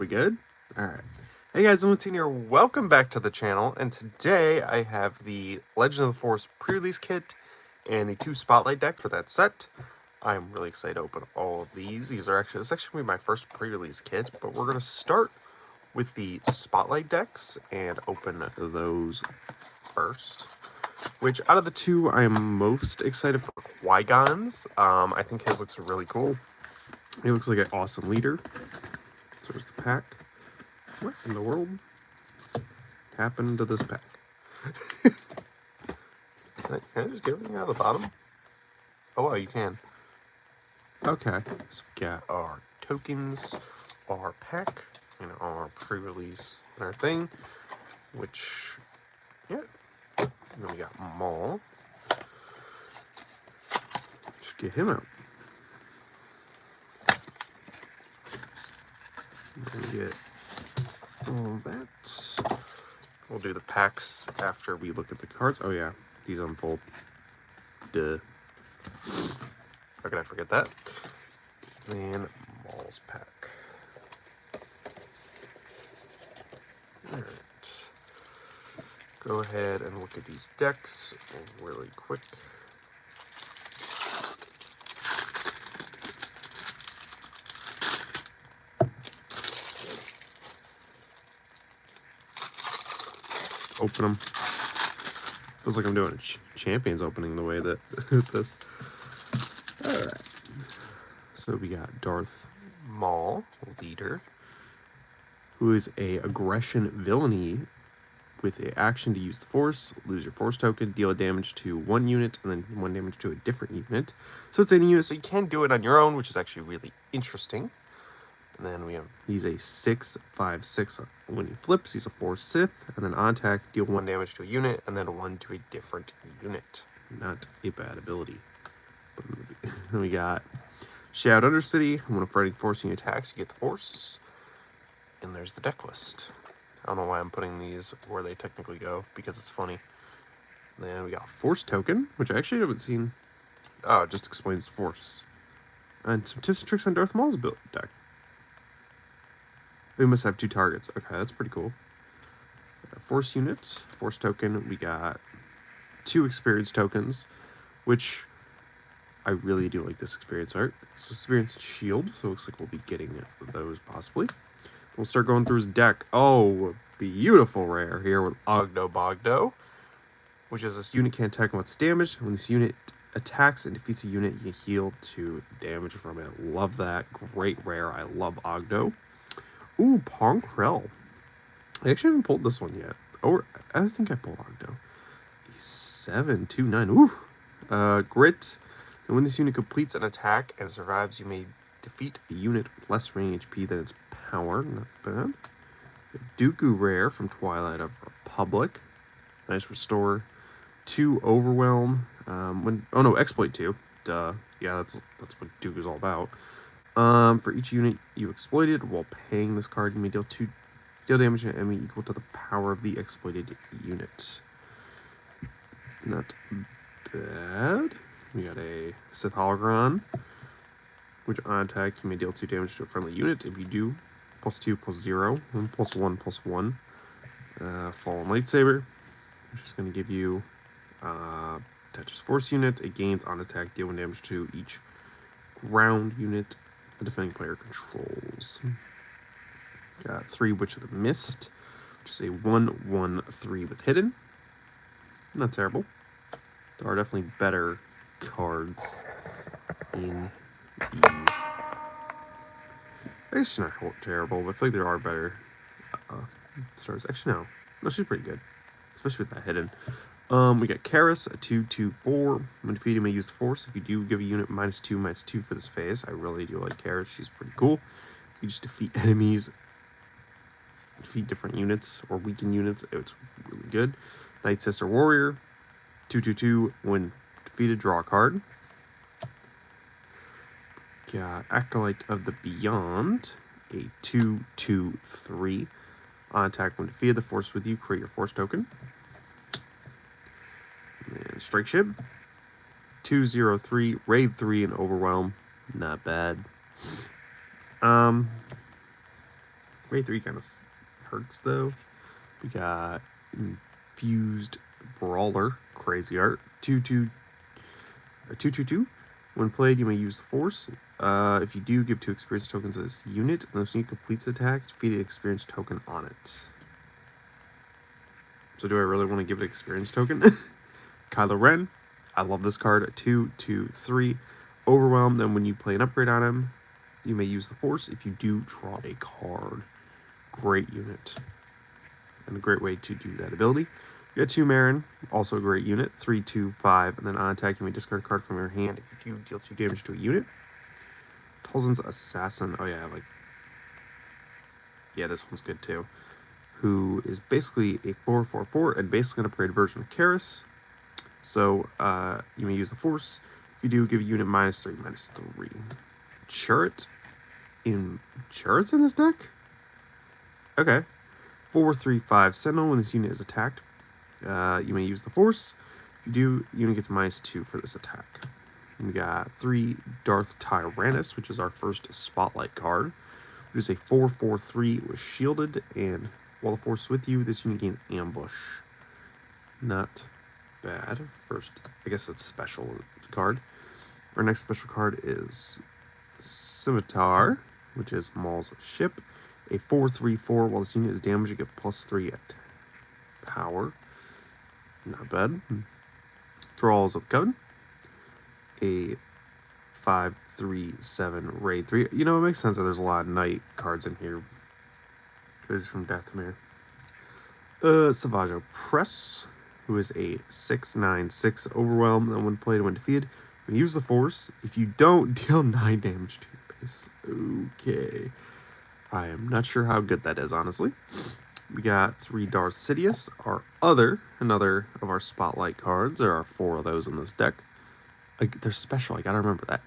we good? Alright. Hey guys, I'm here. Welcome back to the channel, and today I have the Legend of the Forest pre-release kit and the 2 spotlight deck for that set. I'm really excited to open all of these. This is actually going to be my first pre-release kit, but we're going to start with the spotlight decks and open those first. Which, out of the two, I am most excited for Qui-Gon's. I think his looks really cool. He looks like an awesome leader. So there's the pack. What in the world happened to this pack? Can I just get everything out of the bottom? Oh, wow, you can. Okay, so we got our tokens, our pack, and our pre-release and our thing, which, yeah. And then we got Maul. Just get him out. And get all that. We'll do the packs after we look at the cards. Oh yeah, these unfold. Duh. How could I forget that? And Maul's pack. Alright. Go ahead and look at these decks really quick. Open them. Feels like I'm doing a Champions opening the way that this. Alright. So we got Darth Maul, leader, who is a aggression villainy with an action to use the Force, lose your Force token, deal damage to one unit, and then 1 damage to a different unit. So it's any unit, so you can do it on your own, which is actually really interesting. And then he's a 6/5/6 when he flips. He's a 4 Sith, and then on attack, deal 1 damage to a unit, and then 1 to a different unit. Not a bad ability. But then we got Shout Undercity. When a fighting Force unit attacks, you get the Force. And there's the deck list. I don't know why I'm putting these where they technically go, because it's funny. And then we got Force Token, which I actually haven't seen. Oh, it just explains Force. And some tips and tricks on Darth Maul's deck. We must have 2 targets. Okay, that's pretty cool. Force units, Force token. We got 2 experience tokens, which I really do like this experience art. So experience shield, so it looks like we'll be getting those possibly. We'll start going through his deck. Oh, beautiful rare here with Ogdo Bogdo, which is this unit can't attack unless it's damaged. When this unit attacks and defeats a unit, you heal 2 damage from it. Love that. Great rare. I love Ogdo. Ooh, Ponkrell. I actually haven't pulled this one yet. Or, I think I pulled Ogdo. 7/2/9. Ooh. Grit. And when this unit completes an attack and survives, you may defeat a unit with less range HP than its power. Not bad. Dooku Rare from Twilight of Republic. Nice restore. 2 Overwhelm. Oh no, Exploit 2. Duh. Yeah, that's what Dooku's all about. For each unit you exploited, while paying this card, you may deal damage to an enemy equal to the power of the exploited unit. Not bad. We got a Sith Hologron, which on attack you may deal 2 damage to a friendly unit. If you do, +2/+0, 1/+1/+1. Fallen Lightsaber, which is going to give you touches Force unit. It gains on attack, deal 1 damage to each ground unit the defending player controls. Got 3 Witch of the Mist, which is a 1/1/3 with hidden. Not terrible. There are definitely better cards in the... It's not terrible, but I feel like there are better stars. Actually, no. No, she's pretty good. Especially with that hidden. We got Karis, a 2/2/4. When defeated, you may use the Force. If you do, give a unit -2/2 for this phase. I really do like Karis. She's pretty cool. You just defeat enemies, defeat different units, or weaken units. It's really good. Night Sister Warrior, 2/2/2. When defeated, draw a card. Got Acolyte of the Beyond, a 2/2/3. On attack, when defeated, the Force with you, create your Force token. And Strike Ship, 2/0/3, Raid 3, and Overwhelm. Not bad. Raid 3 kind of hurts, though. We got Infused Brawler, Crazy Art, 2/2. When played, you may use the Force. If you do, give 2 experience tokens as unit. And this unit completes attack, defeat an experience token on it. So do I really want to give it an experience token? Kylo Ren. I love this card. 2/2/3. Overwhelm. Then when you play an upgrade on him, you may use the Force. If you do, draw a card. Great unit. And a great way to do that ability. You got 2 Marin, also a great unit. 3/2/5, and then on attack you may discard a card from your hand if you do deal 2 damage to a unit. Tolzon's Assassin. Oh yeah, yeah, this one's good too. Who is basically a 4/4/4 and basically an upgraded version of Karis. So you may use the Force. If you do, give a unit -3/-3. Churret's in his deck? Okay. 4/3/5 Sentinel. When this unit is attacked, you may use the Force. If you do, unit gets -2 for this attack. And we got 3 Darth Tyrannus, which is our first Spotlight card. It is a 4/4/3 with shielded, and while the Force is with you, this unit gains ambush. Not bad. First, I guess it's special card. Our next special card is Scimitar, which is Maul's ship. A 4/3/4. While this unit is damaged, you get +3 at power. Not bad. Thralls of Coven. A 5/3/7 Raid 3. You know, it makes sense that there's a lot of Knight cards in here. This is from Deathmere. Savage Press, who is a 6/9/6 Overwhelm. And when played, when defeated, when you use the Force, if you don't, deal 9 damage to your base. Okay. I am not sure how good that is, honestly. We got 3 Darth Sidious, another of our Spotlight cards. There are 4 of those in this deck. They're special, I gotta remember that.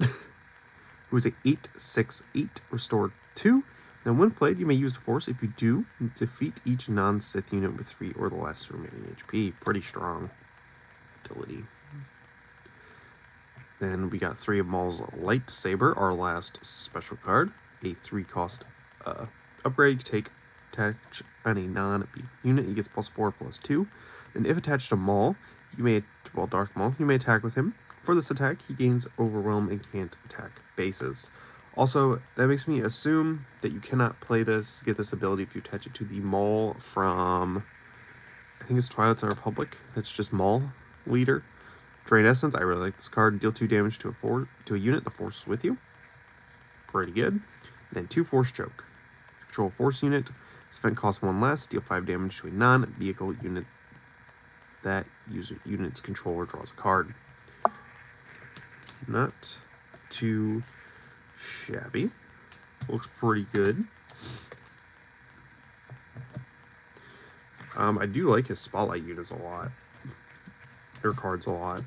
Who is a 8/6/8, restored 2. Now when played, you may use the Force. If you do, defeat each non-Sith unit with 3 or the less remaining HP. Pretty strong ability. Then we got 3 of Maul's Lightsaber, our last special card. A 3-cost upgrade. Take attach on a non-beef unit. He gets +4/+2. And if attached to Maul, Darth Maul, you may attack with him. For this attack, he gains Overwhelm and can't attack bases. Also, that makes me assume that you cannot get this ability if you attach it to the Maul from, I think it's Twilight Republic. It's just Maul leader. Drain Essence, I really like this card. Deal 2 damage to a unit. The Force is with you. Pretty good. And then 2 Force Choke. Control Force unit. Spent cost 1 less. Deal 5 damage to a non-vehicle unit. That unit's controller draws a card. Not too shabby. Looks pretty good. I do like his Spotlight units a lot. Their cards a lot.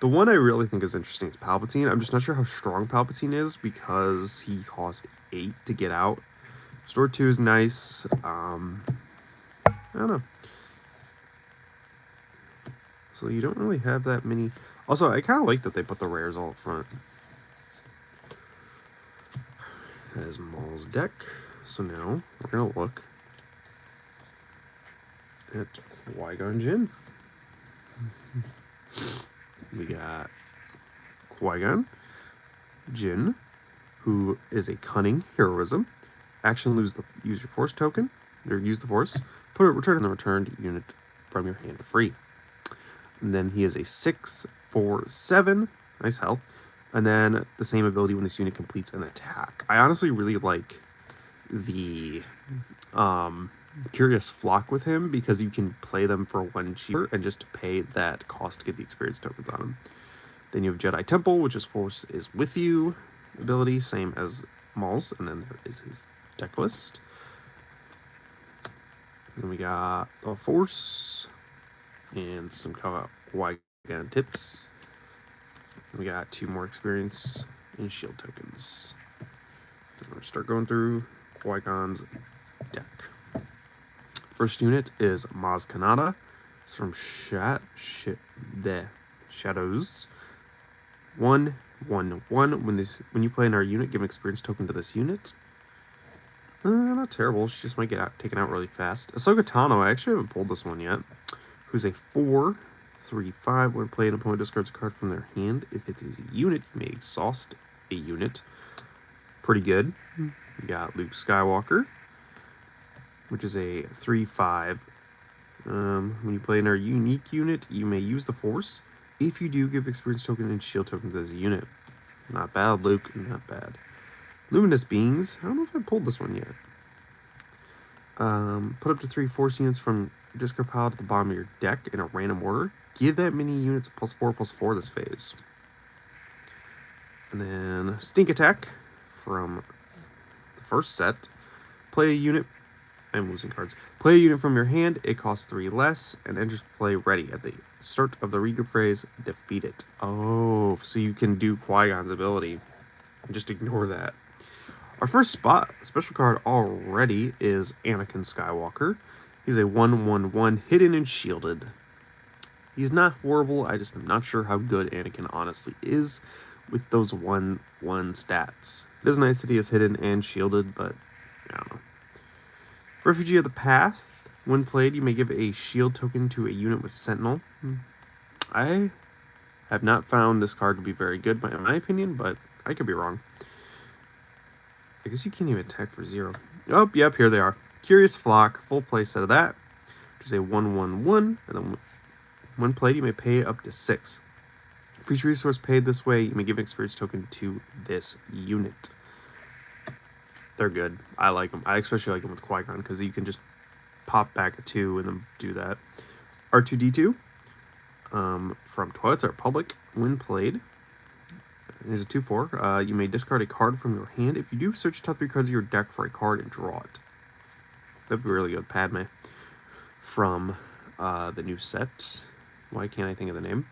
The one I really think is interesting is Palpatine. I'm just not sure how strong Palpatine is because he cost 8 to get out. Store 2 is nice. I don't know. So you don't really have that many. Also, I kind of like that they put the rares all up front. That is Maul's deck. So now we're going to look at Qui-Gon Jinn. We got Qui-Gon Jinn, who is a cunning heroism. Action, use your Force token, or use the Force. Return the returned unit from your hand free. And then he is a 6/4/7, nice health. And then the same ability when this unit completes an attack. I honestly really like the Curious Flock with him because you can play them for 1 cheaper and just pay that cost to get the experience tokens on him. Then you have Jedi Temple, which is Force is with you ability, same as Maul's, and then there is his deck list. Then we got the Force and some Qui-Gon tips. We got 2 more experience and shield tokens. We're going to start going through Qui-Gon's deck. First unit is Maz Kanata. It's from the Shadows. 1 1/1. When you play in our unit, give an experience token to this unit. Not terrible. She just might get taken out really fast. Ahsoka Tano, I actually haven't pulled this one yet. Who's a 4/3/5. When playing, an opponent discards a card from their hand. If it is a unit, you may exhaust a unit. Pretty good. We got Luke Skywalker, which is a 3/5. When you play in our unique unit, you may use the Force. If you do, give experience token and shield token to this unit. Not bad, Luke. Not bad. Luminous Beings. I don't know if I pulled this one yet. Put up to 3 Force units from your discard pile to the bottom of your deck in a random order. Give that many units +4/+4 this phase. And then Stink Attack from the first set. Play a unit. I'm losing cards. Play a unit from your hand. It costs 3 less and enters play ready. At the start of the regroup phrase, defeat it. Oh, so you can do Qui-Gon's ability. Just ignore that. Our first special card already is Anakin Skywalker. He's a 1/1/1 hidden and shielded. He's not horrible. I just am not sure how good Anakin honestly is with those 1/1 stats. It is nice that he is hidden and shielded, but I don't know. Refugee of the Path. When played, you may give a shield token to a unit with Sentinel. I have not found this card to be very good, in my opinion, but I could be wrong. I guess you can't even attack for 0. Oh, yep, here they are. Curious Flock, full play set of that, which is a 1/1/1, and then when played, you may pay up to 6. For each resource paid this way, you may give an experience token to this unit. They're good. I like them. I especially like them with Qui-Gon because you can just pop back a 2 and then do that. R2-D2 from Twilight Republic. When played, it is a 2/4. You may discard a card from your hand. If you do, search top 3 cards of your deck for a card and draw it. That'd be really good. Padme from the new set. Why can't I think of the name?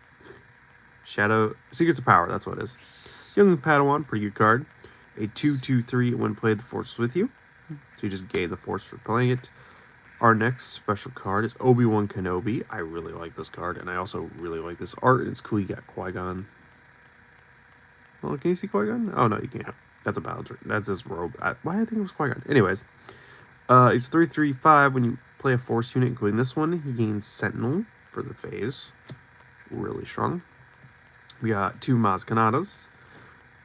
Secrets of Power. That's what it is. Young Padawan. Pretty good card. A 2/2/3 when played, the Force is with you. So you just gain the Force for playing it. Our next special card is Obi-Wan Kenobi. I really like this card, and I also really like this art. It's cool. You got Qui-Gon. Oh, can you see Qui-Gon? Oh, no, you can't. That's a battle. That's his robe. Why I think it was Qui-Gon? Anyways, he's 3/3/5. When you play a Force unit, including this one, he gains Sentinel for the phase. Really strong. We got 2 Maz Kanadas,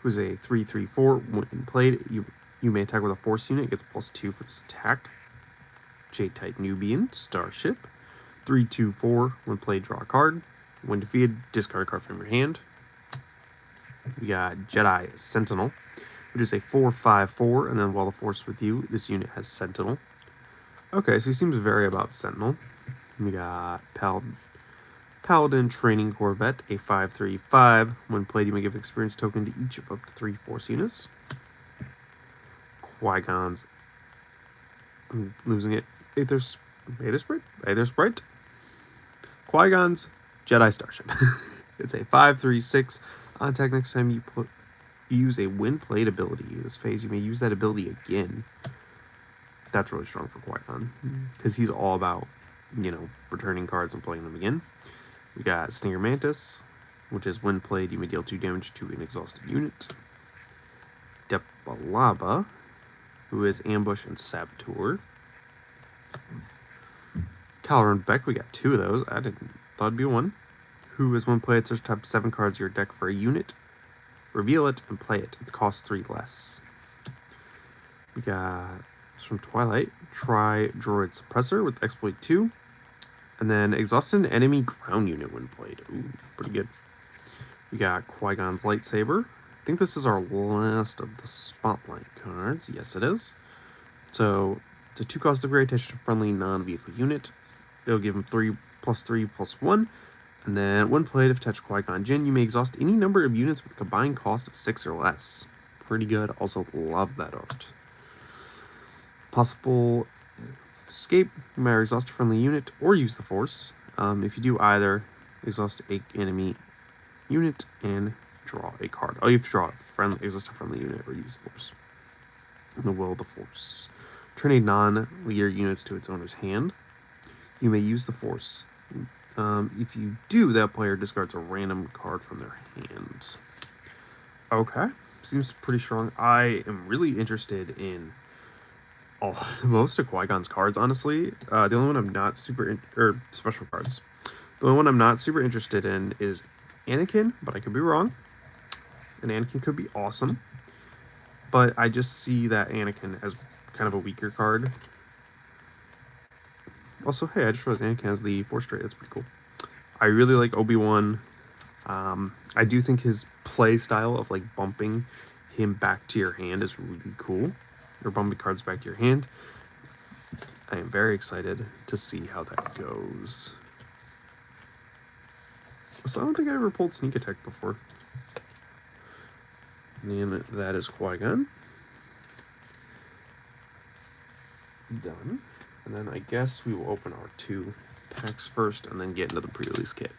who's a 3/3/4. When played, you may attack with a Force unit. It gets +2 for this attack. J-Type Nubian Starship. 3/2/4. When played, draw a card. When defeated, discard a card from your hand. We got Jedi Sentinel, which is a 4/5/4, and then while the Force is with you, this unit has Sentinel. Okay, so he seems very about Sentinel. We got Paladin Training Corvette, a 5/3/5. When played, you may give an experience token to each of up to 3 Force units. Qui-Gon's, I'm losing it. Aether Sprite. Qui-Gon's Jedi Starship. It's a 5/3/6. On attack next time you use a when played ability. This phase, you may use that ability again. That's really strong for Qui-Gon because he's all about, returning cards and playing them again. We got Stinger Mantis, which is when played, you may deal 2 damage to an exhausted unit. Debalaba, who is Ambush and Saboteur. Caloran Beck, we got 2 of those. I thought it'd be 1. Who is when played, search top 7 cards of your deck for a unit, reveal it, and play it. It costs 3 less. We got, from Twilight, Try Droid Suppressor with Exploit 2, and then exhaust an enemy ground unit when played. Ooh, pretty good. We got Qui-Gon's Lightsaber. I think this is our last of the Spotlight cards. Yes, it is. So, it's a 2-cost upgrade attached to a friendly non-vehicle unit. They'll give him 3/3/1. And then, when played, if attached Qui-Gon Jinn, you may exhaust any number of units with a combined cost of 6 or less. Pretty good. Also, love that art. Possible escape. You may exhaust a friendly unit or use the Force. If you do either, exhaust an enemy unit and draw a card. Oh, you have to draw exhaust a friendly unit or use the Force. And the Will of the Force. Turn a non-leader units to its owner's hand. You may use the Force. If you do, that player discards a random card from their hand. Okay, seems pretty strong. I am really interested in most of Qui-Gon's cards, honestly. The only one I'm not or special cards. The only one I'm not super interested in is Anakin, but I could be wrong. And Anakin could be awesome. But I just see that Anakin as kind of a weaker card. Also, hey, I just realized Anakin has the Force trait. That's pretty cool. I really like Obi-Wan. I do think his play style of like bumping him back to your hand is really cool. Or bumping cards back to your hand. I am very excited to see how that goes. So I don't think I ever pulled Sneak Attack before. And that is Qui-Gon. Done. And then I guess we will open our 2 packs first and then get into the pre-release kit.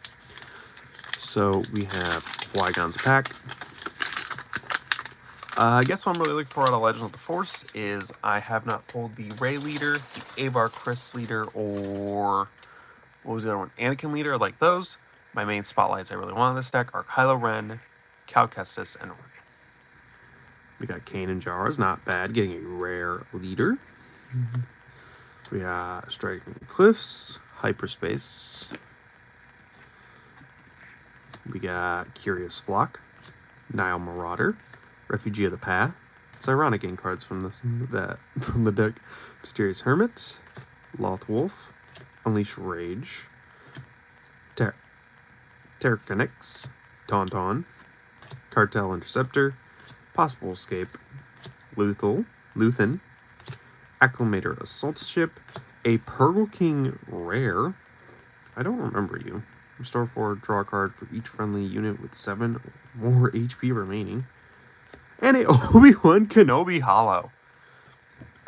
So we have Qui-Gon's pack. I guess what I'm really looking for out of Legends of the Force is I have not pulled the Rey leader, the Avar Kriss leader, or what was the other one? Anakin leader. I like those. My main spotlights I really want in this deck are Kylo Ren, Cal Kestis, and Rey. We got Kanan Jarrus, not bad, getting a rare leader. We got Striking Cliffs, Hyperspace. We got Curious Flock, Nile Marauder, Refugee of the Path. It's ironic getting cards from from the deck. Mysterious Hermit, Loth Wolf, Unleash Rage, Terraconix, Tauntaun, Cartel Interceptor, Possible Escape, Luthen, Acclimator Assault Ship, a Purgle King rare. I don't remember you. Restore 4, draw a card for each friendly unit with 7 or more HP remaining. And a Obi-Wan Kenobi holo.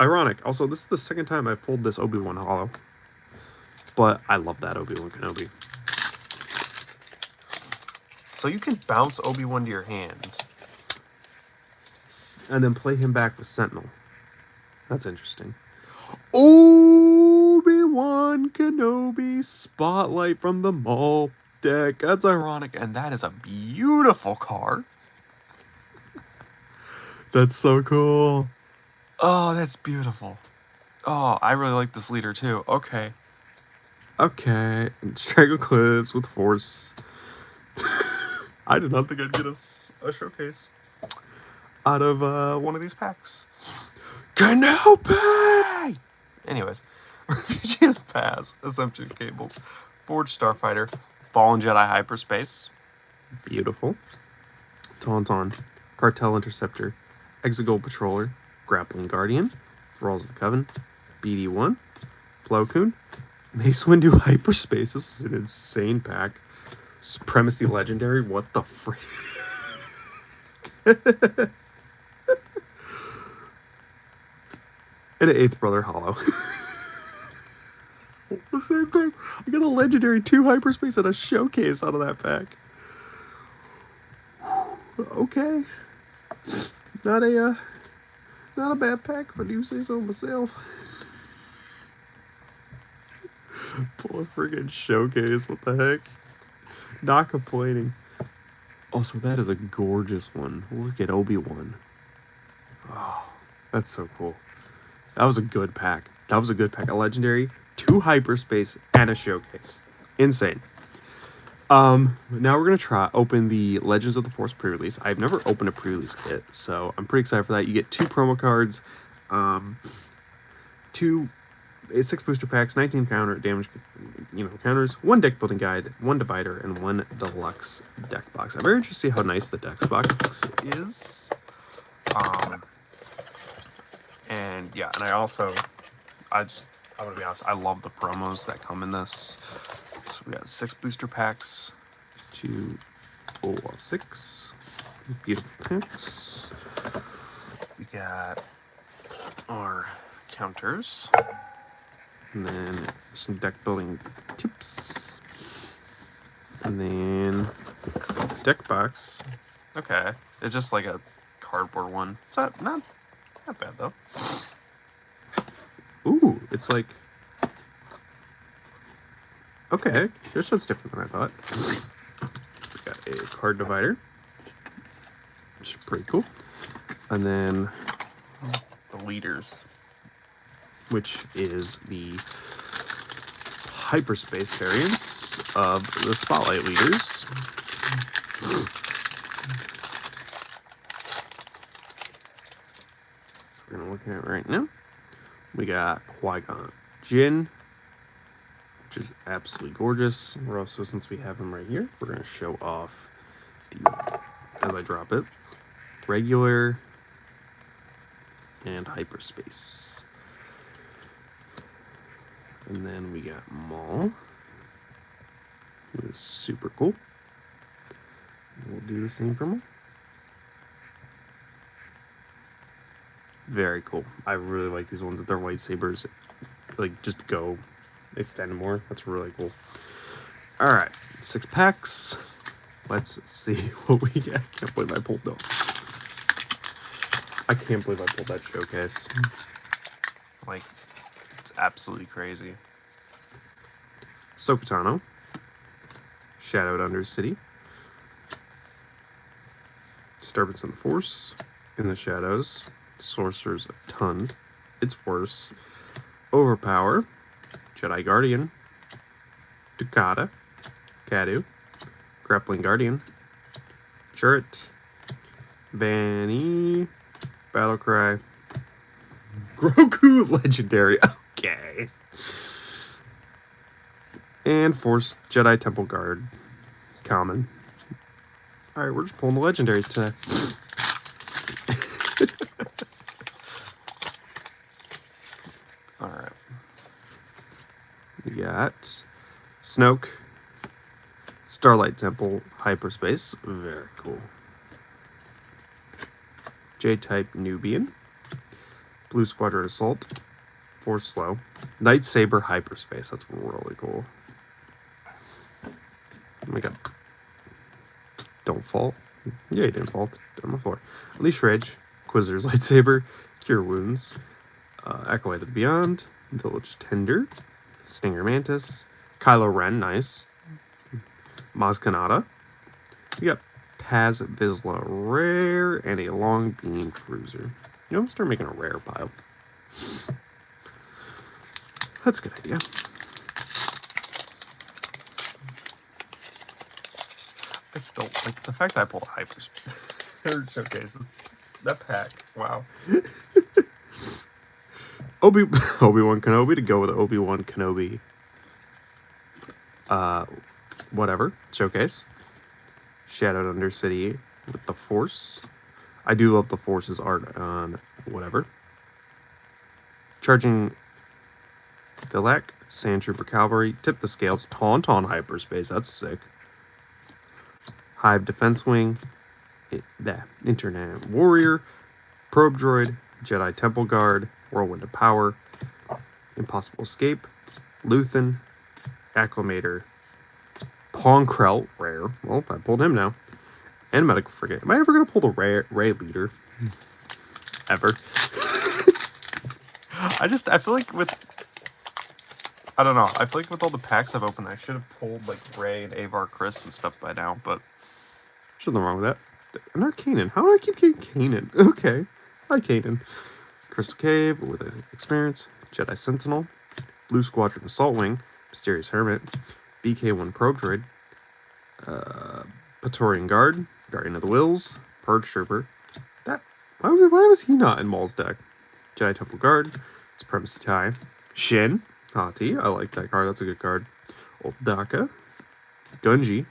Ironic. Also, this is the second time I've pulled this Obi-Wan holo. But I love that Obi-Wan Kenobi. So you can bounce Obi-Wan to your hand. And then play him back with Sentinel. That's interesting. Obi-Wan Kenobi Spotlight from the Maul deck. That's ironic. And that is a beautiful card. That's so cool. Oh, that's beautiful. Oh, I really like this leader too. Okay. Okay. Strangle Cliffs with Force. I did not think I'd get a showcase out of one of these packs. Kenobi! Anyways, Refugee of the Pass, Assumption Cables, Forged Starfighter, Fallen Jedi Hyperspace. Beautiful. Tauntaun, Cartel Interceptor, Exegol Patroller, Grappling Guardian, Thralls of the Coven, BD1, Plo Koon, Mace Windu Hyperspace. This is an insane pack. Supremacy Legendary. What the frick? And an 8th Brother holo. What was that pack? I got a Legendary 2 Hyperspace and a Showcase out of that pack. Okay. Not a bad pack, if I do say so myself. Pull a friggin' Showcase, what the heck? Not complaining. Also, that is a gorgeous one. Look at Obi-Wan. Oh, that's so cool. That was a good pack. That was a good pack. A Legendary, 2 Hyperspace, and a Showcase. Insane. Now we're going to open the Legends of the Force pre-release. I've never opened a pre-release kit, so I'm pretty excited for that. You get 2 promo cards, 6 booster packs, 19 damage counters, 1 deck building guide, 1 divider, and 1 deluxe deck box. I'm very interested to see how nice the deck box is. And yeah, and I'm gonna be honest, I love the promos that come in this. So we got 6 booster packs, 2, 4, 6 beautiful packs. We got our counters, and then some deck building tips, and then deck box. Okay, it's just like a cardboard one. It's not bad though. Ooh, it's like, okay, this one's different than I thought. We got a card divider, which is Pretty cool. And then the leaders, which is the hyperspace variants of the Spotlight leaders. We're gonna look at it right now. We got Qui-Gon Jinn, which is absolutely gorgeous. We're also, since we have him right here, we're gonna show off the, as I drop it, regular and hyperspace. And then we got Maul, who is super cool. We'll do the same for Maul. Very cool. I really like these ones that their lightsabers like just go extend more. That's really cool. All right, 6 packs. Let's see what we get. I can't believe I pulled those. I can't believe I pulled that showcase. Like, it's absolutely crazy. Sokatano, Shadowed Undercity, Disturbance in the Force, In the Shadows, Sorcerer's Tund, It's Worse, Overpower, Jedi Guardian, Ducata, Cadu, Grappling Guardian, Chirrut, Vanny, Battlecry, Grogu Legendary, okay, and Force Jedi Temple Guard, Common. Alright, we're just pulling the legendaries today. Alright. We got Snoke, Starlight Temple, Hyperspace, very cool. J-Type Nubian, Blue Squadron Assault, Force Slow, Night Saber Hyperspace, that's really cool. Oh my god. Don't fall. Yeah, you didn't fall. On the floor. Unleash Rage, Inquisitor's Lightsaber, Cure Wounds, Echo of the Beyond, Village Tender, Stinger Mantis, Kylo Ren, nice. Maz Kanata. We got Paz Vizsla Rare and a Long Beam Cruiser. You know, I'm start making a rare pile. That's a good idea. I still like the fact that I pulled a hyperspace showcase. That pack, wow. Obi-Wan Kenobi to go with Obi-Wan Kenobi. Whatever showcase. Shadowed Undercity with the Force. I do love the Force's art on whatever. Charging Vilak, Sand Trooper Cavalry, Tip the Scales, Tauntaun Hyperspace, that's sick. Hive Defense Wing, Internet Warrior, Probe Droid, Jedi Temple Guard, Whirlwind of Power, Impossible Escape, Luthen, Acclimator, Ponkrelt, rare. Well, I pulled him now. And Medical Frigate. Am I ever going to pull the Ray Leader? Ever. I feel like with... I don't know. I feel like with all the packs I've opened, I should have pulled like Ray and Avar Chris and stuff by now, but there's nothing wrong with that. An Arcanan. How do I keep getting Kanan? Okay. Hi, Kanan. Crystal Cave with an experience. Jedi Sentinel. Blue Squadron Assault Wing. Mysterious Hermit. BK-1 Probe Droid. Praetorian Guard. Guardian of the Wills. Purge Trooper. Why was he not in Maul's deck? Jedi Temple Guard. Supremacy Tie. Shin. Hati. I like that card. That's a good card. Old Daka. Gunji.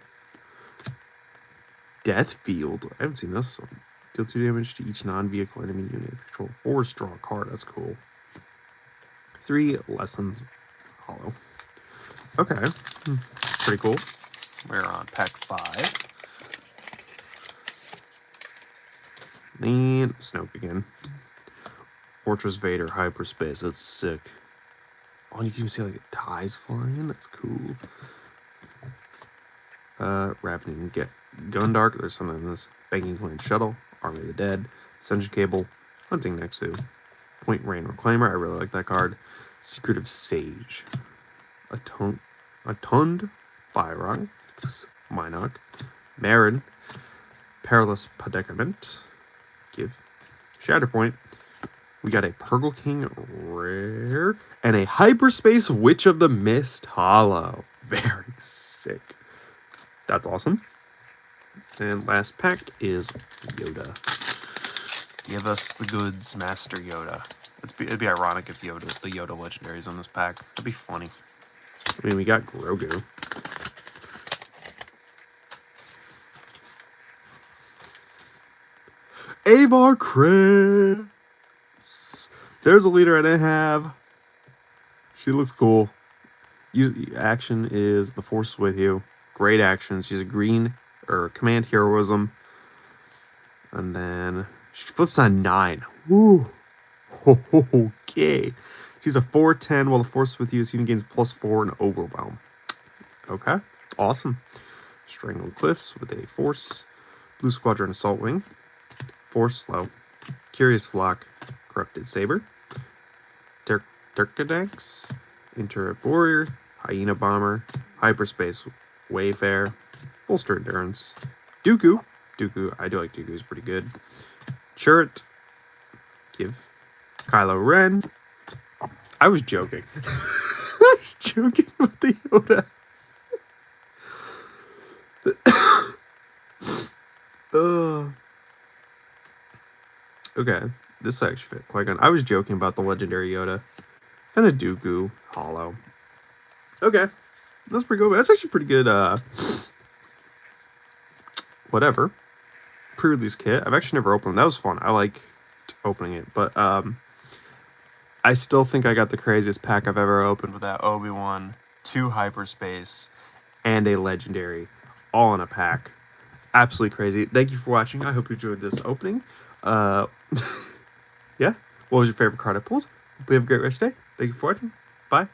Deathfield. I haven't seen this one. Deal 2 damage to each non-vehicle enemy unit. Control 4. Draw a card. That's cool. 3 Lessons. Hollow. Okay. Pretty cool. We're on pack 5. And Snoke again. Fortress Vader Hyperspace. That's sick. Oh, you can see like ties flying. That's cool. Ravening Gundark. There's something in this. Banking Clan Shuttle. Army of the Dead. Ascension Cable. Hunting Nexu. Point Rain Reclaimer. I really like that card. Secretive Sage. Atund. Fyron. Minok. Marin. Perilous Predicament. Give. Shatterpoint. We got a Purgle King rare and a Hyperspace Witch of the Mist holo. Very sick. That's awesome. And last pack is Yoda. Give us the goods, Master Yoda. It'd be ironic if the Yoda legendaries on this pack. That'd be funny. I mean, we got Grogu. Avar Kriss. There's a leader I didn't have. She looks cool. Action is the Force with you. Great action. She's a green or command heroism. And then she flips on 9. Ooh. Okay. She's a 4/10 while the Force with you. This unit gains +4 and Overwhelm. Okay. Awesome. Strangled Cliffs with a Force. Blue Squadron Assault Wing. Force Slow. Curious Flock. Corrupted Saber. Turkidax. Interrupt Warrior. Hyena Bomber. Hyperspace Wayfarer. Bolster Endurance. Dooku. I do like Dooku. He's pretty good. Chirrut. Give. Kylo Ren. I was joking. I was joking about the Yoda. Okay, this actually fit Qui-Gon. I was joking about the legendary Yoda and a Dooku holo. Okay, that's pretty good. That's actually pretty good. Whatever. Pre-release kit. I've actually never opened. That was fun. I liked opening it, but I still think I got the craziest pack I've ever opened with that Obi-Wan, 2 hyperspace, and a legendary, all in a pack. Absolutely crazy. Thank you for watching. I hope you enjoyed this opening. Yeah. What was your favorite card I pulled? Hope you have a great rest of the day. Thank you for watching. Bye.